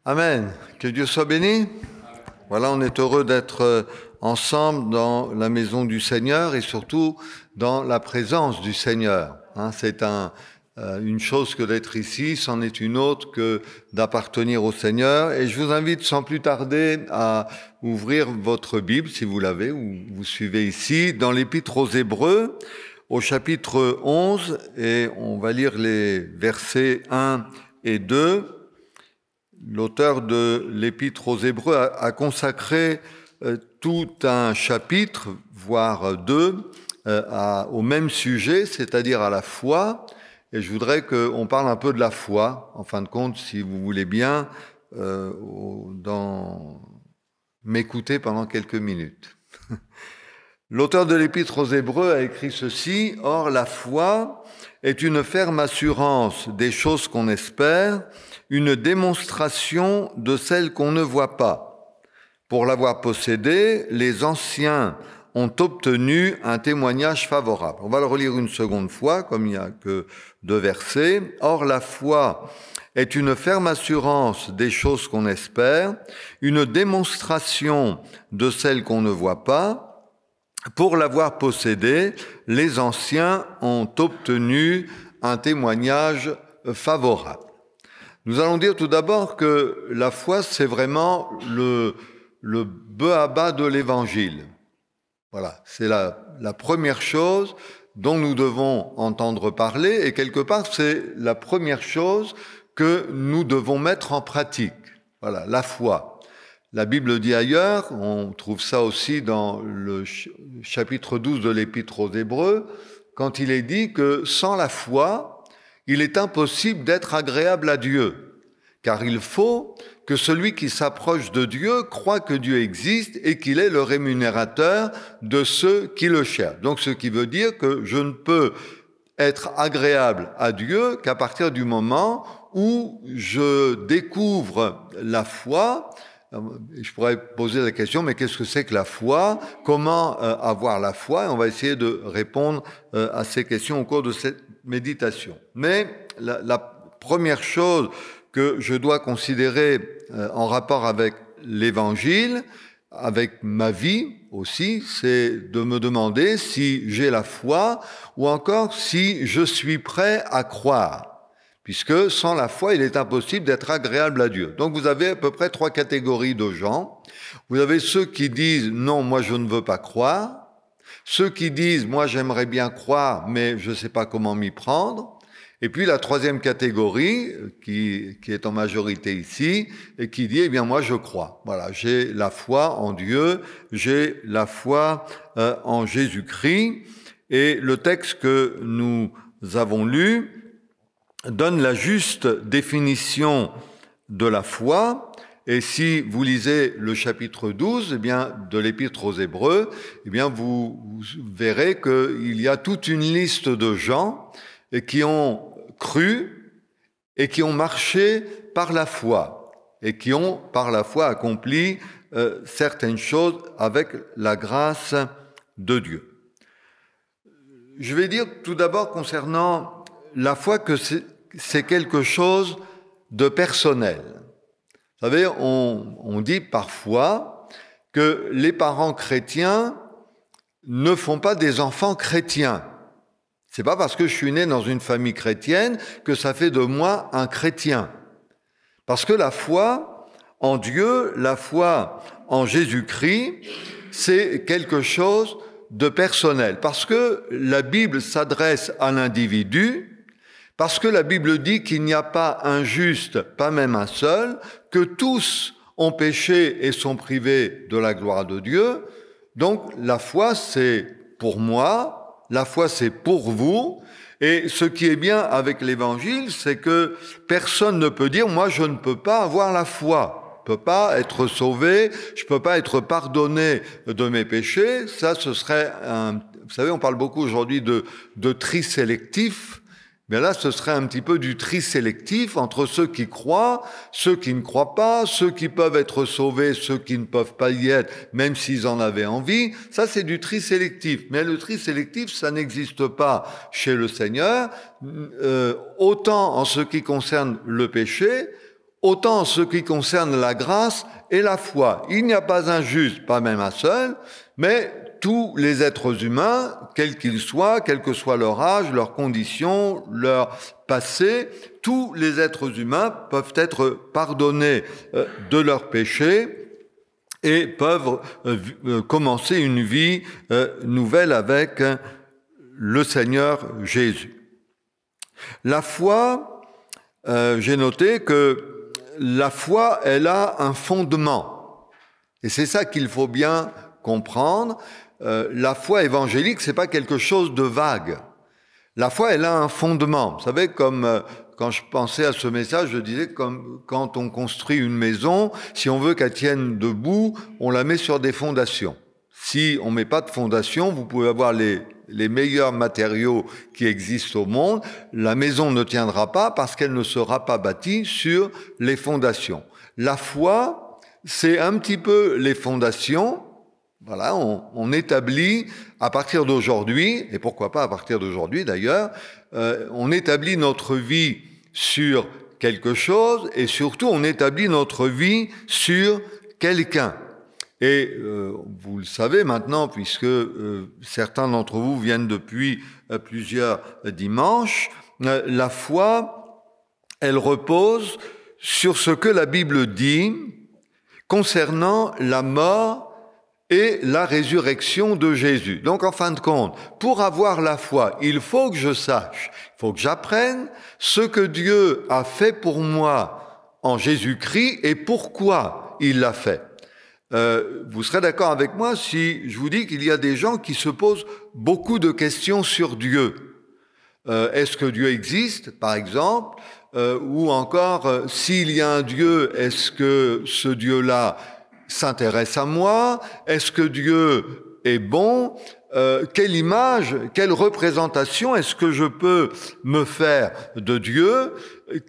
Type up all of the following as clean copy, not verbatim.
Amen. Que Dieu soit béni. Voilà, on est heureux d'être ensemble dans la maison du Seigneur et surtout dans la présence du Seigneur. C'est une chose que d'être ici, c'en est une autre que d'appartenir au Seigneur. Et je vous invite sans plus tarder à ouvrir votre Bible, si vous l'avez, ou vous suivez ici, dans l'Épître aux Hébreux, au chapitre 11, et on va lire les versets 1 et 2. L'auteur de l'Épître aux Hébreux a consacré tout un chapitre, voire deux, au même sujet, c'est-à-dire à la foi. Et je voudrais qu'on parle un peu de la foi, en fin de compte, si vous voulez bien, m'écouter pendant quelques minutes. L'auteur de l'Épître aux Hébreux a écrit ceci: « Or, la foi est une ferme assurance des choses qu'on espère, une démonstration de celles qu'on ne voit pas. Pour l'avoir possédée, les anciens ont obtenu un témoignage favorable. » On va le relire une seconde fois, comme il n'y a que 2 versets. « Or, la foi est une ferme assurance des choses qu'on espère, une démonstration de celles qu'on ne voit pas. Pour l'avoir possédée, les anciens ont obtenu un témoignage favorable. » Nous allons dire tout d'abord que la foi, c'est vraiment le b.a.-ba de l'Évangile. Voilà, c'est la première chose dont nous devons entendre parler, et quelque part, c'est la première chose que nous devons mettre en pratique. Voilà, la foi. La Bible dit ailleurs, on trouve ça aussi dans le chapitre 12 de l'Épître aux Hébreux, quand il est dit que sans la foi, il est impossible d'être agréable à Dieu, car il faut que celui qui s'approche de Dieu croit que Dieu existe et qu'il est le rémunérateur de ceux qui le cherchent. Donc ce qui veut dire que je ne peux être agréable à Dieu qu'à partir du moment où je découvre la foi. Je pourrais poser la question, mais qu'est-ce que c'est que la foi? Comment avoir la foi? Et on va essayer de répondre à ces questions au cours de cette méditation. Mais la première chose que je dois considérer en rapport avec l'Évangile, avec ma vie aussi, c'est de me demander si j'ai la foi ou encore si je suis prêt à croire. Puisque sans la foi, il est impossible d'être agréable à Dieu. Donc vous avez à peu près 3 catégories de gens. Vous avez ceux qui disent « non, moi je ne veux pas croire ». Ceux qui disent « moi j'aimerais bien croire, mais je ne sais pas comment m'y prendre ». Et puis la 3e catégorie, qui est en majorité ici, et qui dit « eh bien moi je crois ». Voilà, j'ai la foi en Dieu, j'ai la foi en Jésus-Christ. Et le texte que nous avons lu donne la juste définition de la foi. Et si vous lisez le chapitre 12 de l'Épître aux Hébreux, vous verrez qu'il y a toute une liste de gens qui ont cru et qui ont marché par la foi et qui ont par la foi accompli certaines choses avec la grâce de Dieu. Je vais dire tout d'abord concernant la foi que c'est quelque chose de personnel. Vous savez, on dit parfois que les parents chrétiens ne font pas des enfants chrétiens. C'est pas parce que je suis né dans une famille chrétienne que ça fait de moi un chrétien. Parce que la foi en Dieu, la foi en Jésus-Christ, c'est quelque chose de personnel. Parce que la Bible s'adresse à l'individu, parce que la Bible dit qu'il n'y a pas un juste, pas même un seul, que tous ont péché et sont privés de la gloire de Dieu. Donc la foi, c'est pour moi, la foi, c'est pour vous. Et ce qui est bien avec l'Évangile, c'est que personne ne peut dire « moi, je ne peux pas avoir la foi ». Je ne peux pas être sauvé, je ne peux pas être pardonné de mes péchés. Ça, ce serait Vous savez, on parle beaucoup aujourd'hui de tri sélectif. Mais là, ce serait un petit peu du tri sélectif entre ceux qui croient, ceux qui ne croient pas, ceux qui peuvent être sauvés, ceux qui ne peuvent pas y être, même s'ils en avaient envie. Ça, c'est du tri sélectif. Mais le tri sélectif, ça n'existe pas chez le Seigneur, autant en ce qui concerne le péché, autant en ce qui concerne la grâce et la foi. Il n'y a pas un juste, pas même un seul, mais tous les êtres humains, quels qu'ils soient, quel que soit leur âge, leurs conditions, leur passé, tous les êtres humains peuvent être pardonnés de leurs péchés et peuvent commencer une vie nouvelle avec le Seigneur Jésus. La foi, j'ai noté que la foi, elle a un fondement. Et c'est ça qu'il faut bien comprendre. La foi évangélique, c'est pas quelque chose de vague. La foi, elle a un fondement. Vous savez, comme quand je pensais à ce message, je disais comme quand on construit une maison, si on veut qu'elle tienne debout, on la met sur des fondations. Si on met pas de fondation, vous pouvez avoir les meilleurs matériaux qui existent au monde, la maison ne tiendra pas parce qu'elle ne sera pas bâtie sur les fondations. La foi, c'est un petit peu les fondations. Voilà, on établit à partir d'aujourd'hui, et pourquoi pas à partir d'aujourd'hui d'ailleurs, on établit notre vie sur quelque chose et surtout on établit notre vie sur quelqu'un. Et vous le savez maintenant, puisque certains d'entre vous viennent depuis plusieurs dimanches, la foi, elle repose sur ce que la Bible dit concernant la mort et la résurrection de Jésus. Donc, en fin de compte, pour avoir la foi, il faut que je sache, il faut que j'apprenne ce que Dieu a fait pour moi en Jésus-Christ et pourquoi il l'a fait. Vous serez d'accord avec moi si je vous dis qu'il y a des gens qui se posent beaucoup de questions sur Dieu. Est-ce que Dieu existe, par exemple, ou encore, s'il y a un Dieu, est-ce que ce Dieu-là s'intéresse à moi? Est-ce que Dieu est bon? Quelle image, quelle représentation est-ce que je peux me faire de Dieu?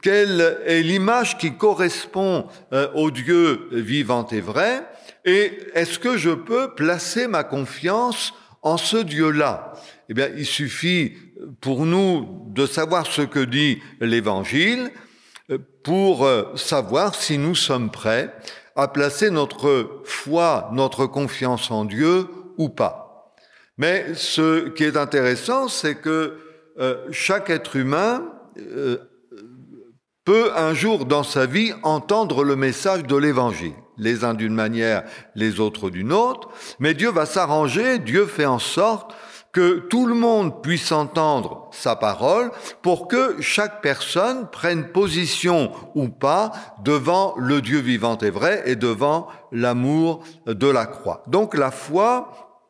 Quelle est l'image qui correspond au Dieu vivant et vrai? Et est-ce que je peux placer ma confiance en ce Dieu-là? Eh bien, il suffit pour nous de savoir ce que dit l'Évangile pour savoir si nous sommes prêts à placer notre foi, notre confiance en Dieu ou pas. Mais ce qui est intéressant, c'est que chaque être humain peut un jour dans sa vie entendre le message de l'Évangile. Les uns d'une manière, les autres d'une autre. Mais Dieu va s'arranger, Dieu fait en sorte que tout le monde puisse entendre sa parole pour que chaque personne prenne position ou pas devant le Dieu vivant et vrai et devant l'amour de la croix. Donc la foi,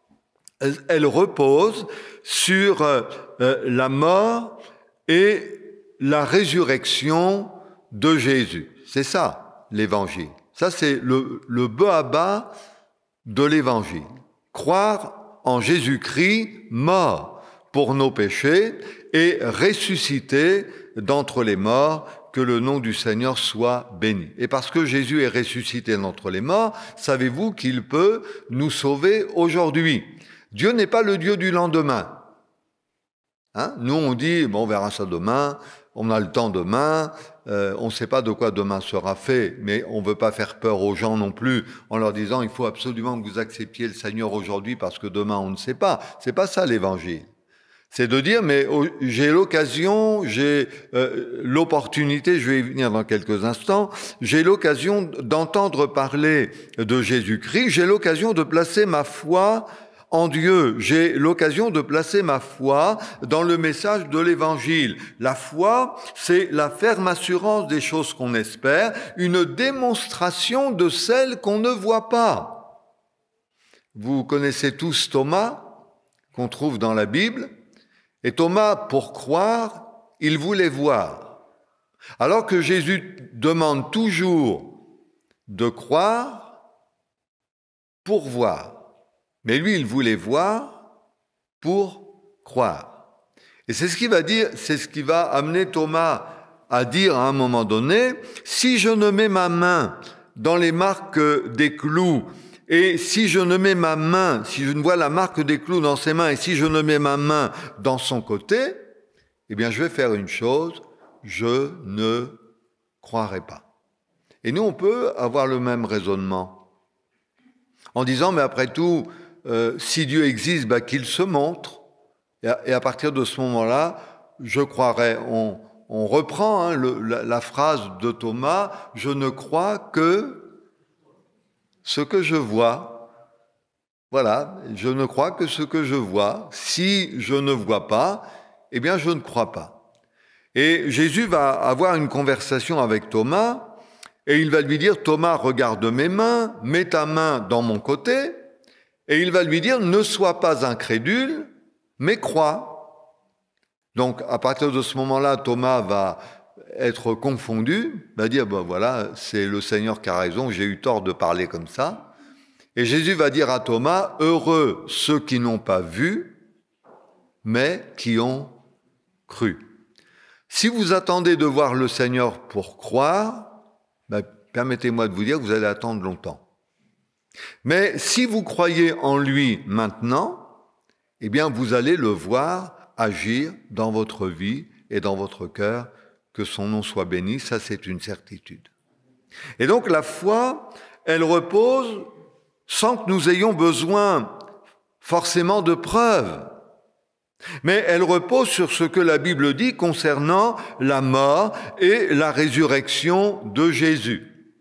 elle repose sur la mort et la résurrection de Jésus. C'est ça l'évangile. Ça c'est le b.a.-ba de l'évangile. Croire en Jésus-Christ mort pour nos péchés et ressuscité d'entre les morts, que le nom du Seigneur soit béni. Et parce que Jésus est ressuscité d'entre les morts, savez-vous qu'il peut nous sauver aujourd'hui? Dieu n'est pas le Dieu du lendemain. Nous on dit, bon, on verra ça demain, on a le temps demain, on ne sait pas de quoi demain sera fait, mais on ne veut pas faire peur aux gens non plus en leur disant il faut absolument que vous acceptiez le Seigneur aujourd'hui parce que demain on ne sait pas. C'est pas ça l'évangile. C'est de dire mais j'ai l'occasion, j'ai l'opportunité, je vais y venir dans quelques instants, j'ai l'occasion d'entendre parler de Jésus-Christ, j'ai l'occasion de placer ma foi en Dieu, j'ai l'occasion de placer ma foi dans le message de l'Évangile. La foi, c'est la ferme assurance des choses qu'on espère, une démonstration de celles qu'on ne voit pas. Vous connaissez tous Thomas, qu'on trouve dans la Bible, et Thomas, pour croire, il voulait voir. Alors que Jésus demande toujours de croire pour voir. Mais lui, il voulait voir pour croire. Et c'est ce qu'il va dire, c'est ce qui va amener Thomas à dire à un moment donné, si je ne mets ma main dans les marques des clous, et si je ne mets ma main, si je ne vois la marque des clous dans ses mains, et si je ne mets ma main dans son côté, eh bien je vais faire une chose, je ne croirai pas. Et nous, on peut avoir le même raisonnement en disant, mais après tout, si Dieu existe, qu'il se montre. Et à partir de ce moment-là, je croirais, on reprend la phrase de Thomas, « Je ne crois que ce que je vois ». Voilà, je ne crois que ce que je vois. Si je ne vois pas, eh bien je ne crois pas. Et Jésus va avoir une conversation avec Thomas et il va lui dire, Thomas, regarde mes mains, mets ta main dans mon côté, et il va lui dire, ne sois pas incrédule, mais crois. Donc à partir de ce moment-là, Thomas va être confondu, va dire, voilà, c'est le Seigneur qui a raison, j'ai eu tort de parler comme ça. Et Jésus va dire à Thomas, heureux ceux qui n'ont pas vu, mais qui ont cru. Si vous attendez de voir le Seigneur pour croire, permettez-moi de vous dire que vous allez attendre longtemps. Mais si vous croyez en lui maintenant, eh bien vous allez le voir agir dans votre vie et dans votre cœur, que son nom soit béni, ça c'est une certitude. Et donc la foi, elle repose sans que nous ayons besoin forcément de preuves. Mais elle repose sur ce que la Bible dit concernant la mort et la résurrection de Jésus.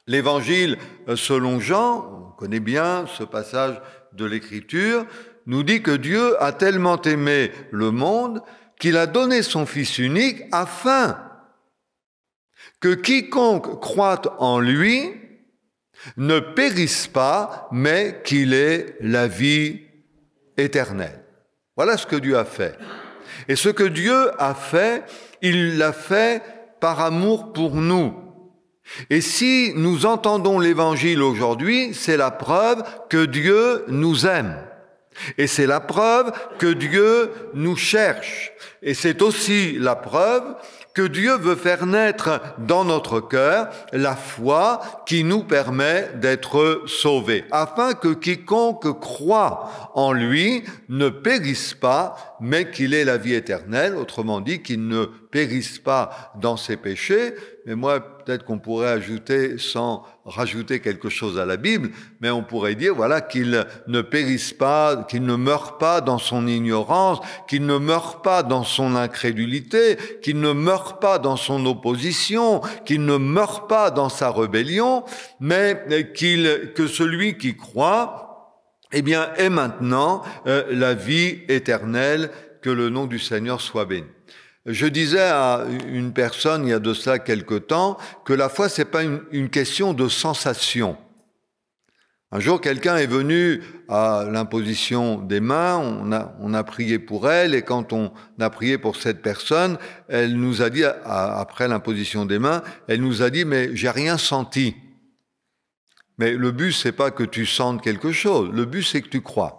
L'Évangile selon Jean, on connaît bien ce passage de l'Écriture, nous dit que Dieu a tellement aimé le monde qu'il a donné son Fils unique afin que quiconque croit en lui ne périsse pas, mais qu'il ait la vie éternelle. Voilà ce que Dieu a fait. Et ce que Dieu a fait, il l'a fait par amour pour nous. Et si nous entendons l'Évangile aujourd'hui, c'est la preuve que Dieu nous aime. Et c'est la preuve que Dieu nous cherche. Et c'est aussi la preuve que Dieu veut faire naître dans notre cœur la foi qui nous permet d'être sauvés, afin que quiconque croit en lui ne périsse pas, mais qu'il ait la vie éternelle, autrement dit, qu'il ne périsse pas dans ses péchés. Mais moi, peut-être qu'on pourrait ajouter, sans rajouter quelque chose à la Bible, mais on pourrait dire, voilà, qu'il ne périsse pas, qu'il ne meure pas dans son ignorance, qu'il ne meure pas dans son incrédulité, qu'il ne meure pas dans son opposition, qu'il ne meure pas dans sa rébellion, mais que celui qui croit, eh bien, ait maintenant la vie éternelle, que le nom du Seigneur soit béni. Je disais à une personne, il y a de cela quelque temps, que la foi, c'est pas une question de sensation. Un jour, quelqu'un est venu à l'imposition des mains, on a prié pour elle, et quand on a prié pour cette personne, elle nous a dit, après l'imposition des mains, elle nous a dit, mais j'ai rien senti. Mais le but, c'est pas que tu sentes quelque chose, le but, c'est que tu crois.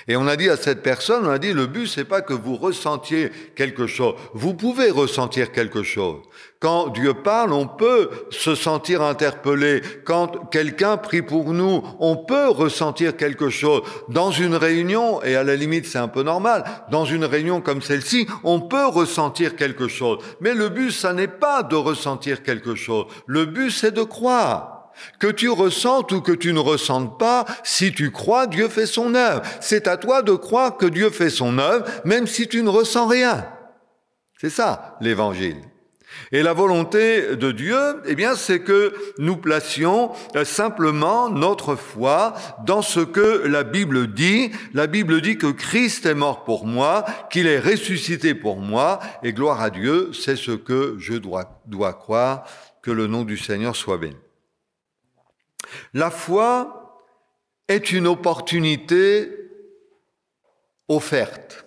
Et on a dit à cette personne, on a dit, le but, c'est pas que vous ressentiez quelque chose. Vous pouvez ressentir quelque chose. Quand Dieu parle, on peut se sentir interpellé. Quand quelqu'un prie pour nous, on peut ressentir quelque chose. Dans une réunion, et à la limite, c'est un peu normal, dans une réunion comme celle-ci, on peut ressentir quelque chose. Mais le but, ça n'est pas de ressentir quelque chose. Le but, c'est de croire. Que tu ressentes ou que tu ne ressentes pas, si tu crois, Dieu fait son œuvre. C'est à toi de croire que Dieu fait son œuvre, même si tu ne ressens rien. C'est ça, l'Évangile. Et la volonté de Dieu, eh bien, c'est que nous placions simplement notre foi dans ce que la Bible dit. La Bible dit que Christ est mort pour moi, qu'il est ressuscité pour moi, et gloire à Dieu, c'est ce que je dois croire, que le nom du Seigneur soit béni. La foi est une opportunité offerte.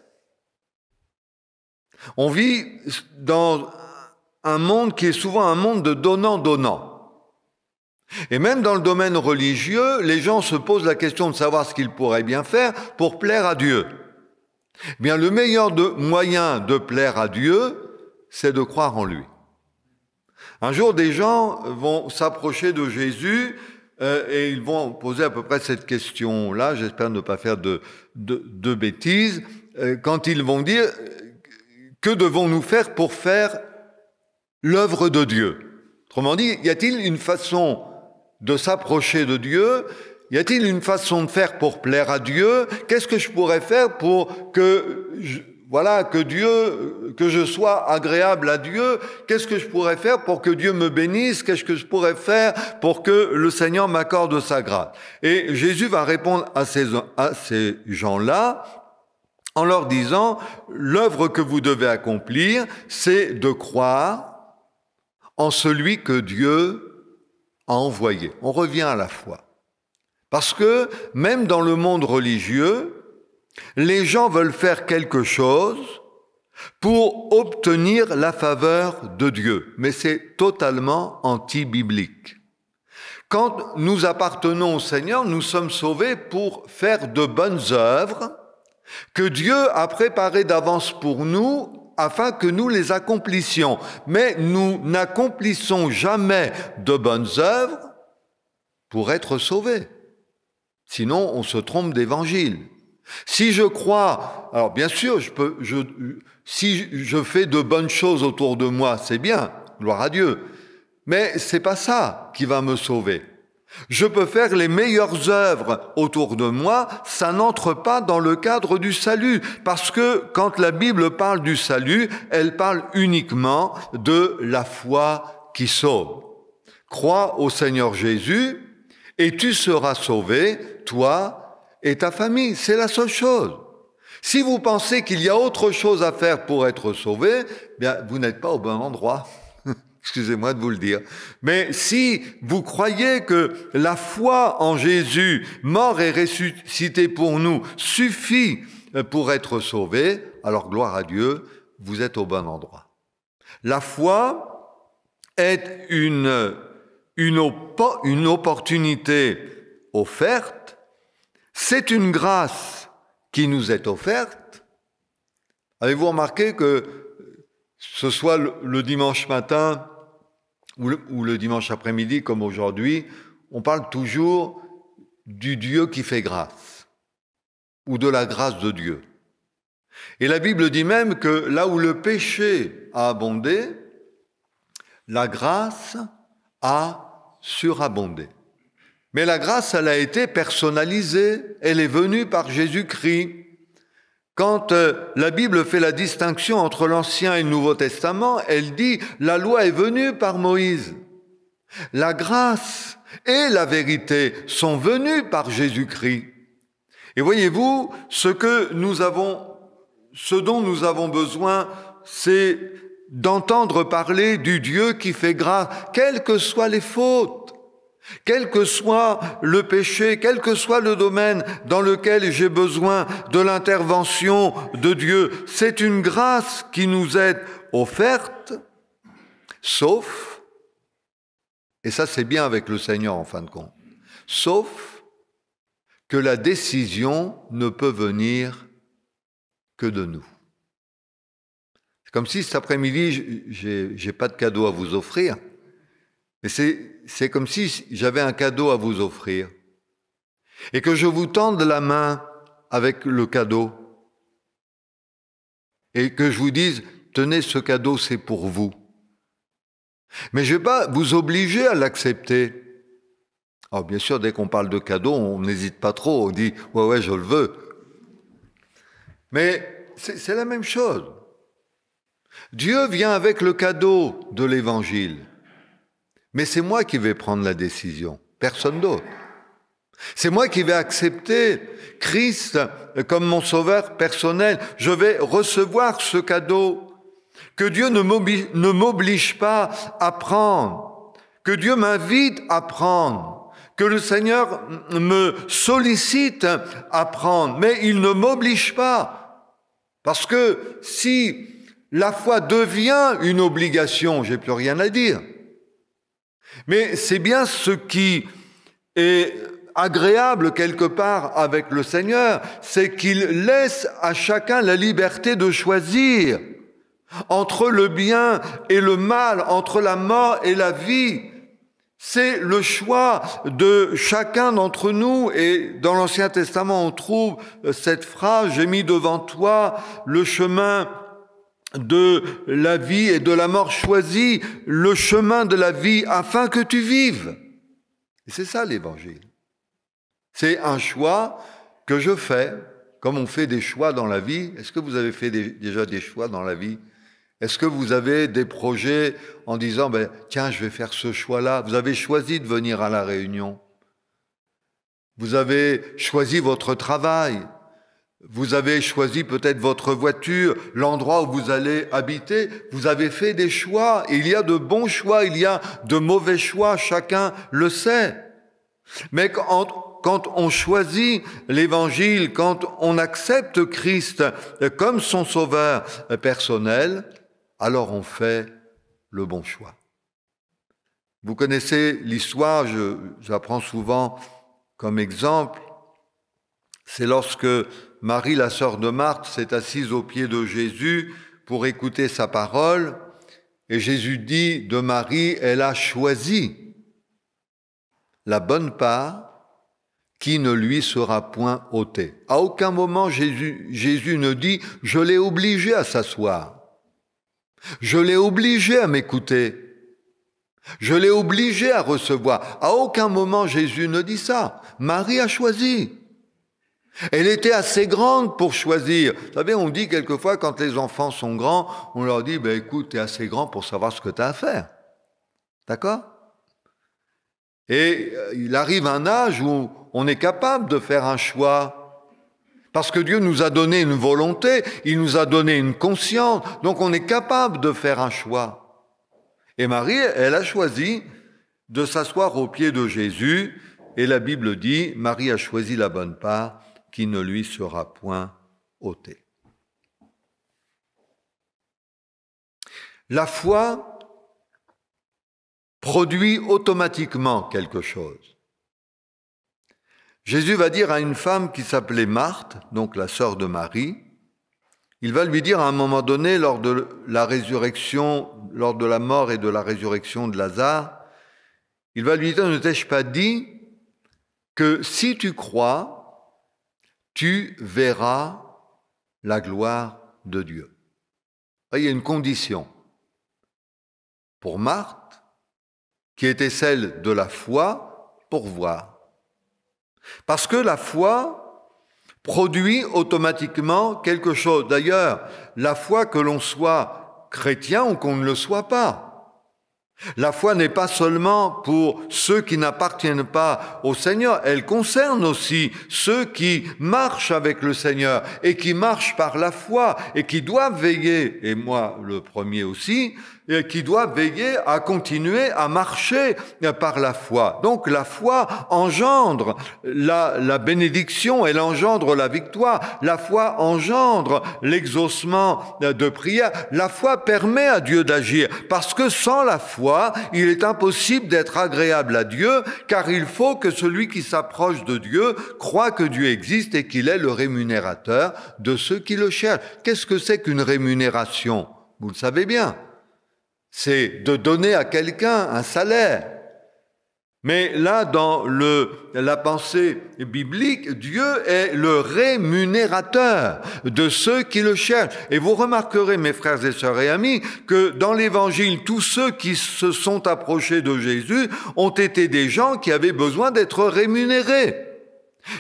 On vit dans un monde qui est souvent un monde de donnant-donnant. Et même dans le domaine religieux, les gens se posent la question de savoir ce qu'ils pourraient bien faire pour plaire à Dieu. Eh bien, le meilleur moyen de plaire à Dieu, c'est de croire en lui. Un jour, des gens vont s'approcher de Jésus et ils vont poser à peu près cette question-là, j'espère ne pas faire de bêtises, quand ils vont dire « Que devons-nous faire pour faire l'œuvre de Dieu ?» Autrement dit, y a-t-il une façon de s'approcher de Dieu? Y a-t-il une façon de faire pour plaire à Dieu? Qu'est-ce que je pourrais faire pour que je sois agréable à Dieu? Qu'est-ce que je pourrais faire pour que Dieu me bénisse? Qu'est-ce que je pourrais faire pour que le Seigneur m'accorde sa grâce? Et Jésus va répondre à ces gens-là en leur disant, l'œuvre que vous devez accomplir, c'est de croire en celui que Dieu a envoyé. On revient à la foi. Parce que même dans le monde religieux, les gens veulent faire quelque chose pour obtenir la faveur de Dieu. Mais c'est totalement anti-biblique. Quand nous appartenons au Seigneur, nous sommes sauvés pour faire de bonnes œuvres que Dieu a préparées d'avance pour nous afin que nous les accomplissions. Mais nous n'accomplissons jamais de bonnes œuvres pour être sauvés. Sinon, on se trompe d'évangile. Si je crois, alors bien sûr, si je fais de bonnes choses autour de moi, c'est bien, gloire à Dieu. Mais c'est pas ça qui va me sauver. Je peux faire les meilleures œuvres autour de moi, ça n'entre pas dans le cadre du salut. Parce que quand la Bible parle du salut, elle parle uniquement de la foi qui sauve. Crois au Seigneur Jésus et tu seras sauvé, toi et ta famille. C'est la seule chose. Si vous pensez qu'il y a autre chose à faire pour être sauvé, bien, vous n'êtes pas au bon endroit. Excusez-moi de vous le dire. Mais si vous croyez que la foi en Jésus, mort et ressuscité pour nous, suffit pour être sauvé, alors gloire à Dieu, vous êtes au bon endroit. La foi est une opportunité offerte, c'est une grâce qui nous est offerte. Avez-vous remarqué que ce soit le dimanche matin ou le dimanche après-midi comme aujourd'hui, on parle toujours du Dieu qui fait grâce ou de la grâce de Dieu. Et la Bible dit même que là où le péché a abondé, la grâce a surabondé. Mais la grâce, elle a été personnalisée, elle est venue par Jésus-Christ. Quand la Bible fait la distinction entre l'Ancien et le Nouveau Testament, elle dit « la loi est venue par Moïse ». La grâce et la vérité sont venues par Jésus-Christ. Et voyez-vous, ce dont nous avons besoin, c'est d'entendre parler du Dieu qui fait grâce, quelles que soient les fautes. Quel que soit le péché, quel que soit le domaine dans lequel j'ai besoin de l'intervention de Dieu, c'est une grâce qui nous est offerte, sauf, et ça c'est bien avec le Seigneur en fin de compte, sauf que la décision ne peut venir que de nous. C'est comme si cet après-midi, j'ai pas de cadeau à vous offrir, mais c'est comme si j'avais un cadeau à vous offrir et que je vous tende la main avec le cadeau et que je vous dise « Tenez, ce cadeau, c'est pour vous ». Mais je ne vais pas vous obliger à l'accepter. Alors bien sûr, dès qu'on parle de cadeau, on n'hésite pas trop, on dit « Ouais, je le veux ». Mais c'est la même chose. Dieu vient avec le cadeau de l'Évangile. Mais c'est moi qui vais prendre la décision, personne d'autre. C'est moi qui vais accepter Christ comme mon sauveur personnel. Je vais recevoir ce cadeau que Dieu ne m'oblige pas à prendre, que Dieu m'invite à prendre, que le Seigneur me sollicite à prendre, mais il ne m'oblige pas. Parce que si la foi devient une obligation, j'ai plus rien à dire. Mais c'est bien ce qui est agréable quelque part avec le Seigneur, c'est qu'il laisse à chacun la liberté de choisir entre le bien et le mal, entre la mort et la vie. C'est le choix de chacun d'entre nous. Et dans l'Ancien Testament, on trouve cette phrase « J'ai mis devant toi le chemin de la vie et de la mort, choisis le chemin de la vie afin que tu vives. Et c'est ça l'Évangile. C'est un choix que je fais, comme on fait des choix dans la vie. Est-ce que vous avez fait déjà des choix dans la vie ? Est-ce que vous avez des projets en disant « Tiens, je vais faire ce choix-là ». Vous avez choisi de venir à la réunion. Vous avez choisi votre travail. Vous avez choisi peut-être votre voiture, l'endroit où vous allez habiter. Vous avez fait des choix. Il y a de bons choix, il y a de mauvais choix, chacun le sait. Mais quand on choisit l'Évangile, quand on accepte Christ comme son sauveur personnel, alors on fait le bon choix. Vous connaissez l'histoire, j'apprends souvent comme exemple, c'est lorsque Marie, la sœur de Marthe, s'est assise aux pieds de Jésus pour écouter sa parole, et Jésus dit de Marie, elle a choisi la bonne part qui ne lui sera point ôtée. À aucun moment Jésus ne dit « je l'ai obligé à s'asseoir ». Je l'ai obligé à m'écouter. Je l'ai obligé à recevoir. À aucun moment Jésus ne dit ça. Marie a choisi. Elle était assez grande pour choisir. Vous savez, on dit quelquefois quand les enfants sont grands, on leur dit écoute, tu es assez grand pour savoir ce que tu as à faire. D'accord ? Et il arrive un âge où on est capable de faire un choix. Parce que Dieu nous a donné une volonté, il nous a donné une conscience, donc on est capable de faire un choix. Et Marie, elle a choisi de s'asseoir aux pieds de Jésus, et la Bible dit, Marie a choisi la bonne part qui ne lui sera point ôtée. La foi produit automatiquement quelque chose. Jésus va dire à une femme qui s'appelait Marthe, donc la sœur de Marie, il va lui dire à un moment donné, lors de la résurrection, lors de la mort et de la résurrection de Lazare, il va lui dire, ne t'ai-je pas dit que si tu crois, tu verras la gloire de Dieu. Il y a une condition pour Marthe, qui était celle de la foi, pour voir. Parce que la foi produit automatiquement quelque chose. D'ailleurs, la foi, que l'on soit chrétien ou qu'on ne le soit pas. La foi n'est pas seulement pour ceux qui n'appartiennent pas au Seigneur, elle concerne aussi ceux qui marchent avec le Seigneur et qui marchent par la foi et qui doivent veiller, et moi le premier aussi, et qui doivent veiller à continuer à marcher par la foi. Donc la foi engendre la bénédiction, elle engendre la victoire, la foi engendre l'exaucement de prière, la foi permet à Dieu d'agir, parce que sans la foi, il est impossible d'être agréable à Dieu, car il faut que celui qui s'approche de Dieu croit que Dieu existe et qu'il est le rémunérateur de ceux qui le cherchent. Qu'est-ce que c'est qu'une rémunération ? Vous le savez bien. C'est de donner à quelqu'un un salaire. Mais là, dans la pensée biblique, Dieu est le rémunérateur de ceux qui le cherchent. Et vous remarquerez, mes frères et sœurs et amis, que dans l'Évangile, tous ceux qui se sont approchés de Jésus ont été des gens qui avaient besoin d'être rémunérés,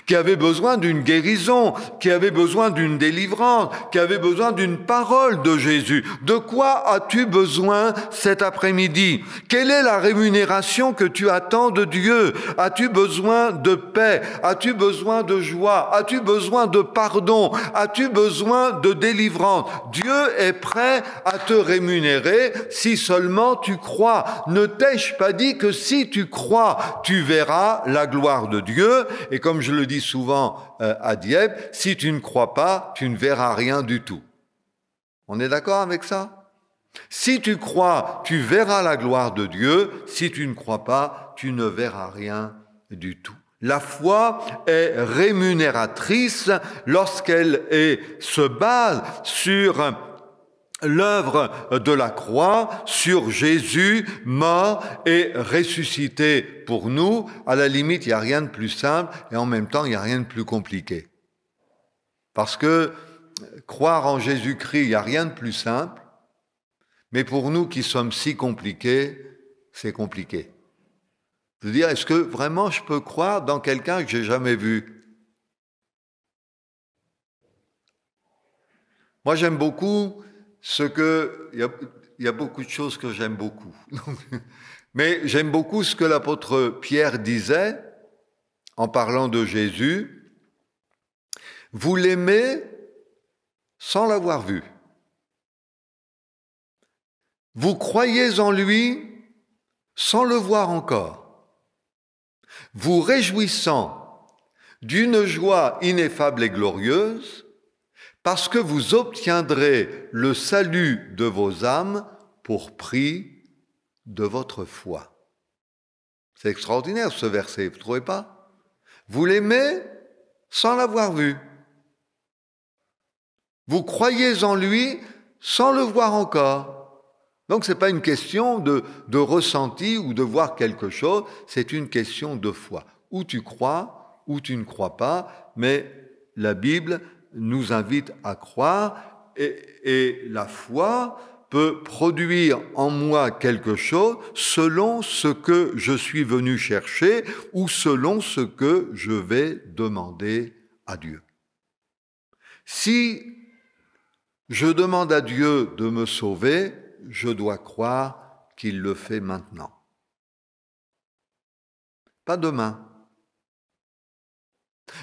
qui avaient besoin d'une guérison, qui avaient besoin d'une délivrance, qui avaient besoin d'une parole de Jésus. De quoi as-tu besoin cet après-midi ? Quelle est la rémunération que tu attends de Dieu ? As-tu besoin de paix ? As-tu besoin de joie ? As-tu besoin de pardon ? As-tu besoin de délivrance ? Dieu est prêt à te rémunérer si seulement tu crois. Ne t'ai-je pas dit que si tu crois, tu verras la gloire de Dieu ? Et comme je le dis souvent à Dieppe, si tu ne crois pas, tu ne verras rien du tout. On est d'accord avec ça ? Si tu crois, tu verras la gloire de Dieu. Si tu ne crois pas, tu ne verras rien du tout. La foi est rémunératrice lorsqu'elle se base sur l'œuvre de la croix, sur Jésus mort et ressuscité pour nous. À la limite, il n'y a rien de plus simple et en même temps, il n'y a rien de plus compliqué. Parce que croire en Jésus-Christ, il n'y a rien de plus simple. Mais pour nous qui sommes si compliqués, c'est compliqué. De dire, est-ce que vraiment je peux croire dans quelqu'un que j'ai jamais vu? Moi, j'aime beaucoup il y a beaucoup de choses que j'aime beaucoup. Mais j'aime beaucoup ce que l'apôtre Pierre disait en parlant de Jésus. Vous l'aimez sans l'avoir vu. Vous croyez en lui sans le voir encore. Vous réjouissant d'une joie ineffable et glorieuse, parce que vous obtiendrez le salut de vos âmes pour prix de votre foi. C'est extraordinaire ce verset, vous ne trouvez pas? Vous l'aimez sans l'avoir vu. Vous croyez en lui sans le voir encore. Donc ce n'est pas une question de ressenti ou de voir quelque chose, c'est une question de foi. Ou tu crois, ou tu ne crois pas, mais la Bible nous invite à croire et la foi peut produire en moi quelque chose selon ce que je suis venu chercher ou selon ce que je vais demander à Dieu. Si je demande à Dieu de me sauver, je dois croire qu'il le fait maintenant. Pas demain.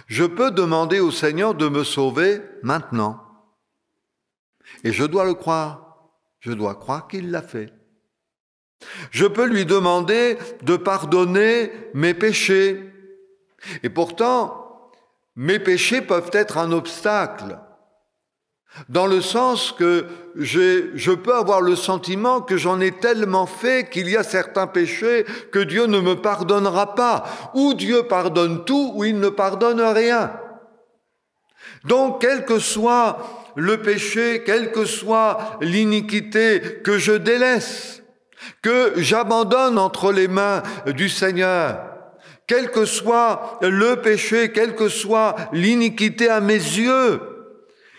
Je peux demander au Seigneur de me sauver maintenant. Et je dois le croire. Je dois croire qu'il l'a fait. Je peux lui demander de pardonner mes péchés. Et pourtant, mes péchés peuvent être un obstacle. Dans le sens que je peux avoir le sentiment que j'en ai tellement fait qu'il y a certains péchés que Dieu ne me pardonnera pas. Ou Dieu pardonne tout, ou il ne pardonne rien. Donc, quel que soit le péché, quelle que soit l'iniquité que je délaisse, que j'abandonne entre les mains du Seigneur, quel que soit le péché, quelle que soit l'iniquité à mes yeux,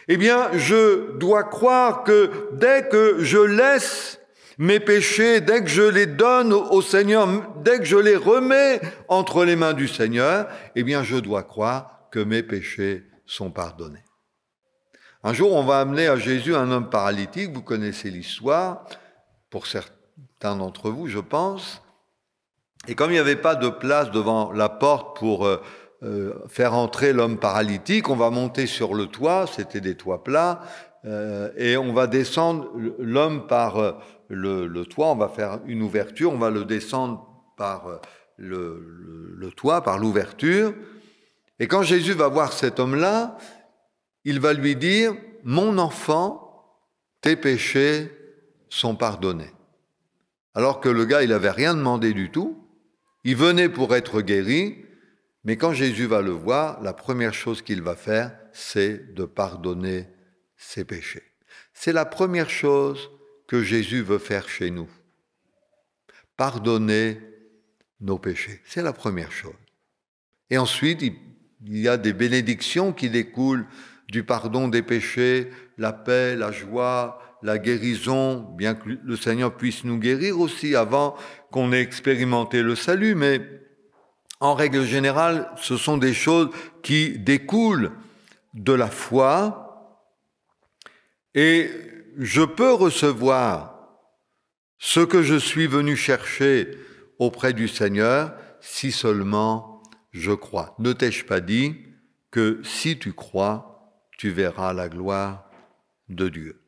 eh bien, je dois croire que dès que je laisse mes péchés, dès que je les donne au Seigneur, dès que je les remets entre les mains du Seigneur, eh bien, je dois croire que mes péchés sont pardonnés. Un jour, on va amener à Jésus un homme paralytique, vous connaissez l'histoire, pour certains d'entre vous, je pense, et comme il n'y avait pas de place devant la porte pour faire entrer l'homme paralytique, on va monter sur le toit, c'était des toits plats, et on va descendre l'homme par le toit, on va faire une ouverture, on va le descendre par le toit, par l'ouverture. Et quand Jésus va voir cet homme-là, il va lui dire « Mon enfant, tes péchés sont pardonnés ». Alors que le gars, il n'avait rien demandé du tout, il venait pour être guéri, mais quand Jésus va le voir, la première chose qu'il va faire, c'est de pardonner ses péchés. C'est la première chose que Jésus veut faire chez nous. Pardonner nos péchés. C'est la première chose. Et ensuite, il y a des bénédictions qui découlent du pardon des péchés, la paix, la joie, la guérison, bien que le Seigneur puisse nous guérir aussi avant qu'on ait expérimenté le salut, mais en règle générale, ce sont des choses qui découlent de la foi et je peux recevoir ce que je suis venu chercher auprès du Seigneur si seulement je crois. Ne t'ai-je pas dit que si tu crois, tu verras la gloire de Dieu.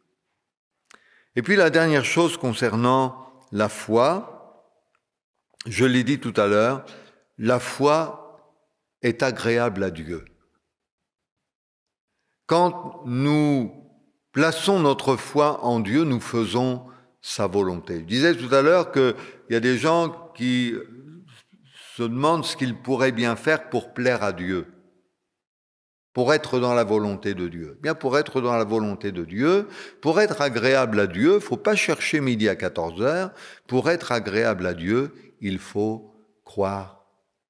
Et puis la dernière chose concernant la foi, je l'ai dit tout à l'heure, la foi est agréable à Dieu. Quand nous plaçons notre foi en Dieu, nous faisons sa volonté. Je disais tout à l'heure qu'il y a des gens qui se demandent ce qu'ils pourraient bien faire pour plaire à Dieu, pour être dans la volonté de Dieu. Bien, pour être dans la volonté de Dieu, pour être agréable à Dieu, il ne faut pas chercher midi à 14h. Pour être agréable à Dieu, il faut croire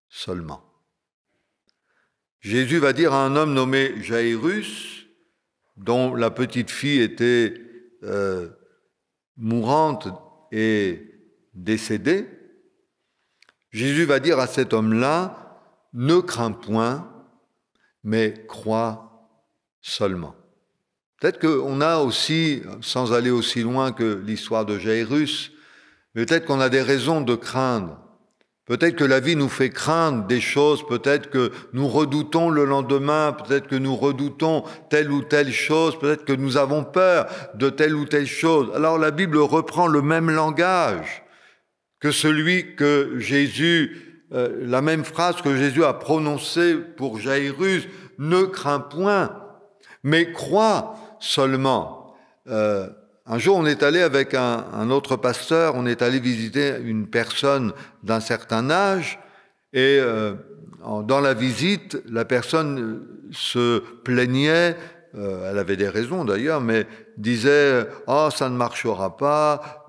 seulement. Jésus va dire à un homme nommé Jairus, dont la petite fille était mourante et décédée, Jésus va dire à cet homme-là, « Ne crains point, mais crois seulement. » Peut-être qu'on a aussi, sans aller aussi loin que l'histoire de Jairus, peut-être qu'on a des raisons de craindre. Peut-être que la vie nous fait craindre des choses, peut-être que nous redoutons le lendemain, peut-être que nous redoutons telle ou telle chose, peut-être que nous avons peur de telle ou telle chose. Alors la Bible reprend le même langage que celui que Jésus, la même phrase que Jésus a prononcée pour Jairus, « Ne crains point, mais crois seulement ». Un jour, on est allé avec un autre pasteur, on est allé visiter une personne d'un certain âge et dans la visite, la personne se plaignait, elle avait des raisons d'ailleurs, mais disait « Ah, ça ne marchera pas,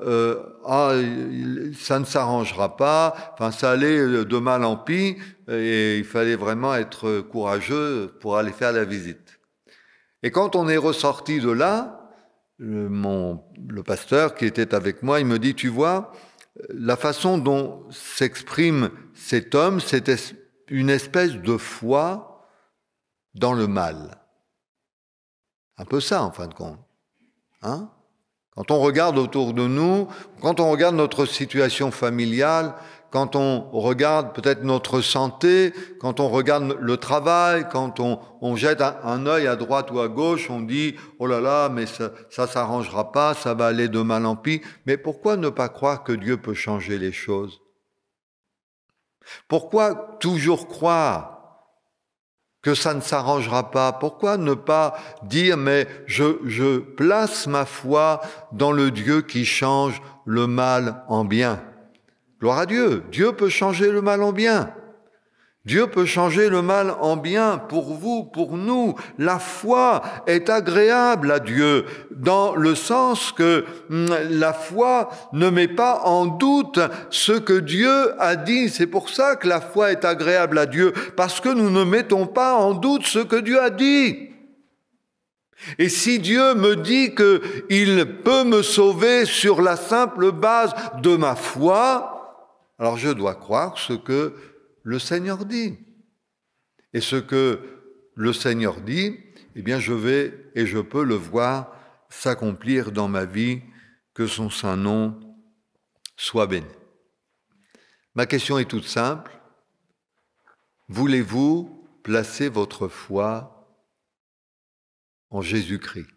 ça ne s'arrangera pas », enfin ça allait de mal en pis et il fallait vraiment être courageux pour aller faire la visite. Et quand on est ressorti de là, le pasteur qui était avec moi, il me dit, tu vois, la façon dont s'exprime cet homme, c'était une espèce de foi dans le mal. Un peu ça, en fin de compte. Hein? Quand on regarde autour de nous, quand on regarde notre situation familiale, quand on regarde peut-être notre santé, quand on regarde le travail, quand on jette un œil à droite ou à gauche, on dit « Oh là là, mais ça s'arrangera pas, ça va aller de mal en pis ». Mais pourquoi ne pas croire que Dieu peut changer les choses? Pourquoi toujours croire que ça ne s'arrangera pas? Pourquoi ne pas dire « Mais je place ma foi dans le Dieu qui change le mal en bien ». Gloire à Dieu, Dieu peut changer le mal en bien. Dieu peut changer le mal en bien pour vous, pour nous. La foi est agréable à Dieu dans le sens que la foi ne met pas en doute ce que Dieu a dit. C'est pour ça que la foi est agréable à Dieu, parce que nous ne mettons pas en doute ce que Dieu a dit. Et si Dieu me dit qu'il peut me sauver sur la simple base de ma foi, alors je dois croire ce que le Seigneur dit. Et ce que le Seigneur dit, eh bien je vais et je peux le voir s'accomplir dans ma vie, que son saint nom soit béni. Ma question est toute simple. Voulez-vous placer votre foi en Jésus-Christ?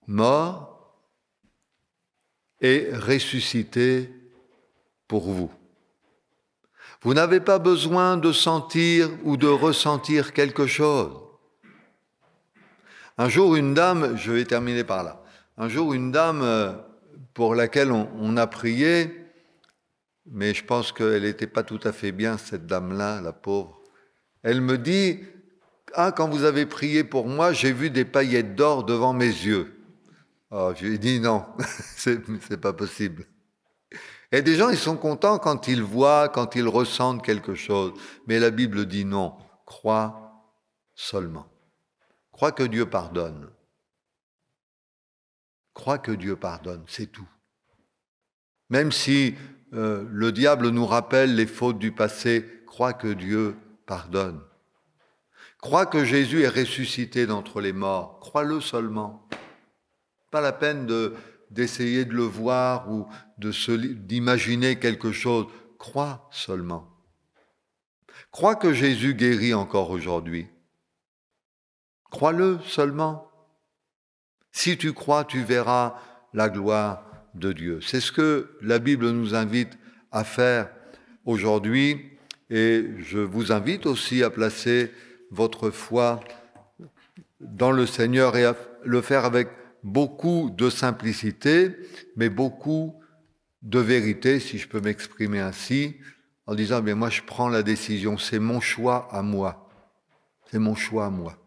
Mort et ressuscité pour vous. Vous n'avez pas besoin de sentir ou de ressentir quelque chose. Un jour, une dame, je vais terminer par là, un jour, une dame pour laquelle on a prié, mais je pense qu'elle n'était pas tout à fait bien, cette dame-là, la pauvre. Elle me dit, « Ah, quand vous avez prié pour moi, j'ai vu des paillettes d'or devant mes yeux. » Oh, je lui ai dit non, c'est pas possible. Et des gens, ils sont contents quand ils voient, quand ils ressentent quelque chose. Mais la Bible dit non, crois seulement. Crois que Dieu pardonne. Crois que Dieu pardonne, c'est tout. Même si le diable nous rappelle les fautes du passé, crois que Dieu pardonne. Crois que Jésus est ressuscité d'entre les morts. Crois-le seulement. Pas la peine d'essayer de le voir ou d'imaginer quelque chose. Crois seulement. Crois que Jésus guérit encore aujourd'hui. Crois-le seulement. Si tu crois, tu verras la gloire de Dieu. C'est ce que la Bible nous invite à faire aujourd'hui. Et je vous invite aussi à placer votre foi dans le Seigneur et à le faire avec beaucoup de simplicité, mais beaucoup de vérité, si je peux m'exprimer ainsi, en disant, bien moi je prends la décision, c'est mon choix à moi. C'est mon choix à moi.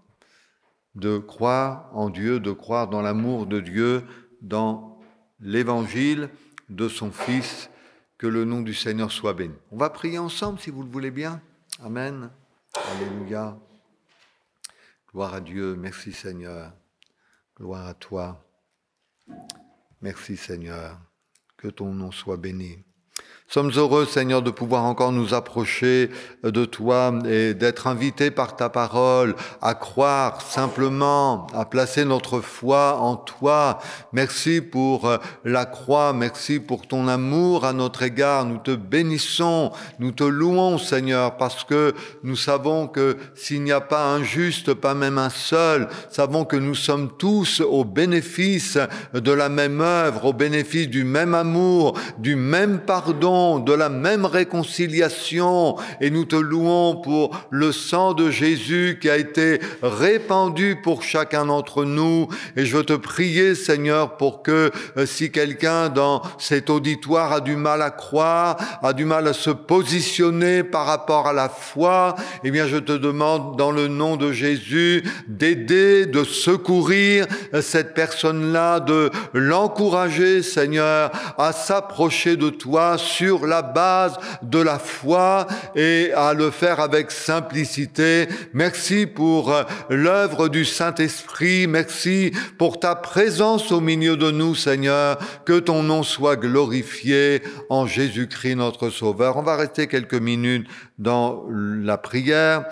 De croire en Dieu, de croire dans l'amour de Dieu, dans l'évangile de son Fils, que le nom du Seigneur soit béni. On va prier ensemble, si vous le voulez bien. Amen. Alléluia. Gloire à Dieu. Merci Seigneur. Gloire à toi. Merci Seigneur, que ton nom soit béni. Nous sommes heureux, Seigneur, de pouvoir encore nous approcher de toi et d'être invités par ta parole à croire simplement, à placer notre foi en toi. Merci pour la croix, merci pour ton amour à notre égard. Nous te bénissons, nous te louons, Seigneur, parce que nous savons que s'il n'y a pas un juste, pas même un seul, savons que nous sommes tous au bénéfice de la même œuvre, au bénéfice du même amour, du même pardon, de la même réconciliation, et nous te louons pour le sang de Jésus qui a été répandu pour chacun d'entre nous. Et je veux te prier, Seigneur, pour que si quelqu'un dans cet auditoire a du mal à croire, a du mal à se positionner par rapport à la foi, eh bien je te demande dans le nom de Jésus d'aider, de secourir cette personne-là, de l'encourager, Seigneur, à s'approcher de toi sur la base de la foi et à le faire avec simplicité. Merci pour l'œuvre du Saint-Esprit. Merci pour ta présence au milieu de nous, Seigneur. Que ton nom soit glorifié en Jésus-Christ, notre Sauveur. On va rester quelques minutes dans la prière